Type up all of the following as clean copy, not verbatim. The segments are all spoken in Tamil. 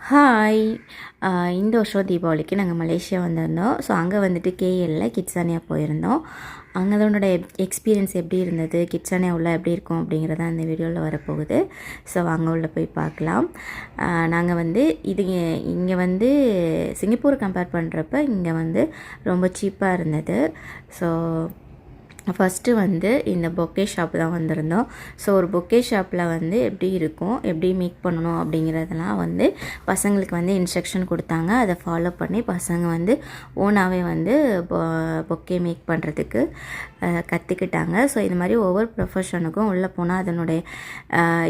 ஹாய். இந்த வருஷம் தீபாவளிக்கு நாங்கள் மலேசியா வந்திருந்தோம். ஸோ அங்கே வந்துட்டு கேஎல்ல கிட்ஸானியா போயிருந்தோம். அங்கே அதனோட எக்ஸ்பீரியன்ஸ் எப்படி இருந்தது, கிட்ஸானியா உள்ள எப்படி இருக்கும் அப்படிங்கிறத அந்த வீடியோவில் வரப்போகுது. ஸோ அங்கே உள்ள போய் பார்க்கலாம். நாங்கள் வந்து இங்கே வந்து சிங்கப்பூர் கம்பேர் பண்ணுறப்ப இங்கே வந்து ரொம்ப சீப்பாக இருந்தது. ஸோ ஃபஸ்ட்டு வந்து இந்த பொக்கே ஷாப் தான் வந்திருந்தோம். ஸோ ஒரு பொக்கே ஷாப்பில் வந்து எப்படி இருக்கும், எப்படி மேக் பண்ணணும் அப்படிங்கிறதெல்லாம் வந்து பசங்களுக்கு வந்து இன்ஸ்ட்ரக்ஷன் கொடுத்தாங்க. அதை ஃபாலோ பண்ணி பசங்க வந்து ஓனாகவே வந்து பொக்கே மேக் பண்ணுறதுக்கு கற்றுக்கிட்டாங்க. ஸோ இது மாதிரி ஒவ்வொரு ப்ரொஃபஷனுக்கும் உள்ளே போனால் அதனுடைய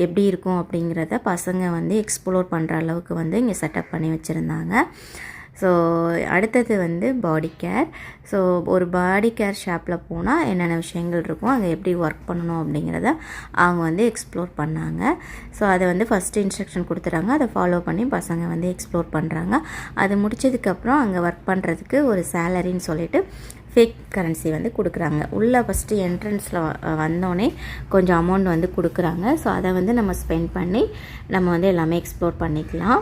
எப்படி இருக்கும் அப்படிங்கிறத பசங்க வந்து எக்ஸ்ப்ளோர் பண்ணுற அளவுக்கு வந்து இங்கே செட்டப் பண்ணி வச்சுருந்தாங்க. ஸோ அடுத்தது வந்து பாடி கேர். ஸோ ஒரு பாடி கேர் ஷாப்பில் போனால் என்னென்ன விஷயங்கள் இருக்கும், அங்கே எப்படி ஒர்க் பண்ணணும் அப்படிங்கிறத அவங்க வந்து எக்ஸ்ப்ளோர் பண்ணாங்க. ஸோ அதை வந்து ஃபஸ்ட்டு இன்ஸ்ட்ரக்ஷன் கொடுத்துட்டாங்க. அதை ஃபாலோ பண்ணி பசங்க வந்து எக்ஸ்ப்ளோர் பண்ணுறாங்க. அது முடித்ததுக்கப்புறம் அங்கே ஒர்க் பண்ணுறதுக்கு ஒரு சேலரின்னு சொல்லிட்டு ஃபேக் கரன்சி வந்து கொடுக்குறாங்க. உள்ளே ஃபஸ்ட்டு என்ட்ரன்ஸில் வந்தோடனே கொஞ்சம் அமௌண்ட் வந்து கொடுக்குறாங்க. ஸோ அதை வந்து நம்ம ஸ்பெண்ட் பண்ணி நம்ம வந்து எல்லாமே எக்ஸ்ப்ளோர் பண்ணிக்கலாம்.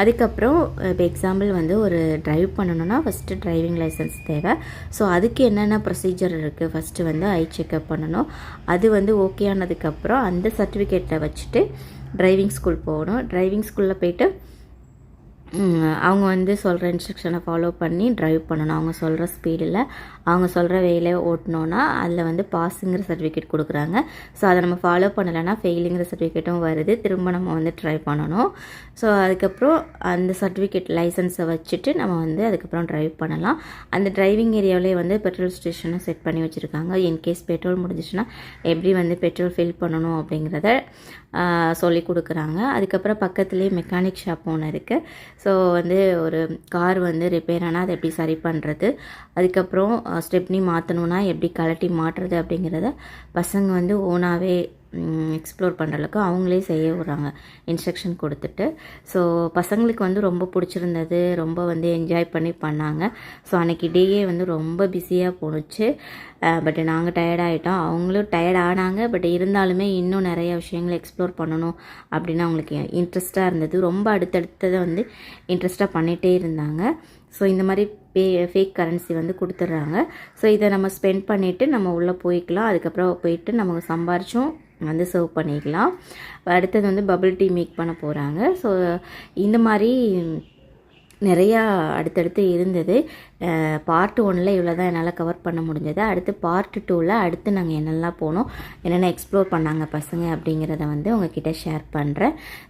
அதுக்கப்புறம் இப்போ எக்ஸாம்பிள் வந்து ஒரு ட்ரைவ் பண்ணணுன்னா ஃபஸ்ட்டு டிரைவிங் லைசன்ஸ் தேவை. ஸோ அதுக்கு என்னென்ன ப்ரொசீஜர் இருக்குது, ஃபஸ்ட்டு வந்து ஐ செக்கப் பண்ணணும். அது வந்து ஓகே ஆனதுக்கப்புறம் அந்த சர்டிஃபிகேட்டை வச்சுட்டு டிரைவிங் ஸ்கூல் போகணும். டிரைவிங் ஸ்கூலில் போய்ட்டு அவங்க வந்து சொல்கிற இன்ஸ்ட்ரக்ஷனை ஃபாலோ பண்ணி ட்ரைவ் பண்ணணும். அவங்க சொல்கிற ஸ்பீடில் அவங்க சொல்கிற வேலையை ஓட்டணுன்னா அதில் வந்து பாஸுங்கிற சர்டிஃபிகேட் கொடுக்குறாங்க. ஸோ அதை நம்ம ஃபாலோ பண்ணலைன்னா ஃபெயிலுங்கிற சர்டிஃபிகேட்டும் வருது. திரும்ப நம்ம வந்து ட்ரை பண்ணணும். ஸோ அதுக்கப்புறம் அந்த சர்டிஃபிகேட் லைசன்ஸை வச்சுட்டு நம்ம வந்து அதுக்கப்புறம் ட்ரைவ் பண்ணலாம். அந்த டிரைவிங் ஏரியாவிலே வந்து பெட்ரோல் ஸ்டேஷனை செட் பண்ணி வச்சுருக்காங்க. இன்கேஸ் பெட்ரோல் முடிஞ்சிச்சுன்னா எப்படி வந்து பெட்ரோல் ஃபில் பண்ணணும் அப்படிங்கிறத சொல்லி கொடுக்குறாங்க. அதுக்கப்புறம் பக்கத்துலேயே மெக்கானிக் ஷாப் ஒன்று இருக்குது. ஸோ வந்து ஒரு கார் வந்து ரிப்பேர் ஆனால் அதை எப்படி சரி பண்ணுறது, அதுக்கப்புறம் ஸ்டெப்னி மாற்றணுன்னா எப்படி கழட்டி மாட்டுறது அப்படிங்கிறத பசங்க வந்து ஓனாகவே எக்ஸ்ப்ளோர் பண்ணுற அளவுக்கு அவங்களே செய்ய விட்றாங்க இன்ஸ்ட்ரக்ஷன் கொடுத்துட்டு. ஸோ பசங்களுக்கு வந்து ரொம்ப பிடிச்சிருந்தது, ரொம்ப வந்து என்ஜாய் பண்ணி பண்ணாங்க. ஸோ அன்றைக்கி டேயே வந்து ரொம்ப பிஸியாக போணுச்சு. பட் நாங்கள் டயர்டாகிட்டோம், அவங்களும் டயர்ட் ஆனாங்க. பட் இருந்தாலுமே இன்னும் நிறைய விஷயங்களை எக்ஸ்ப்ளோர் பண்ணணும் அப்படின்னு அவங்களுக்கு இன்ட்ரெஸ்ட்டாக இருந்தது. ரொம்ப அடுத்தடுத்ததை வந்து இன்ட்ரெஸ்ட்டாக பண்ணிகிட்டே இருந்தாங்க. ஸோ இந்த மாதிரி ஃபேக் கரன்சி வந்து கொடுத்துட்றாங்க. ஸோ இதை நம்ம ஸ்பெண்ட் பண்ணிவிட்டு நம்ம உள்ளே போய்க்கலாம். அதுக்கப்புறம் போயிட்டு நம்ம சம்பாரிச்சும் வந்து சர்வ் பண்ணிக்கலாம். அடுத்தது வந்து பபிள் டீ மேக் பண்ண போகிறாங்க. ஸோ இந்த மாதிரி நிறையா அடுத்தடுத்து இருந்தது. பார்ட் 1ல் இவ்வளோ தான் என்னால் கவர் பண்ண முடிஞ்சது. அடுத்து பார்ட் 2ல் அடுத்து நாங்கள் என்னெல்லாம் போனோம், என்னென்ன எக்ஸ்ப்ளோர் பண்ணாங்க பசங்க அப்படிங்கிறத வந்து உங்ககிட்ட ஷேர் பண்ணுறேன்.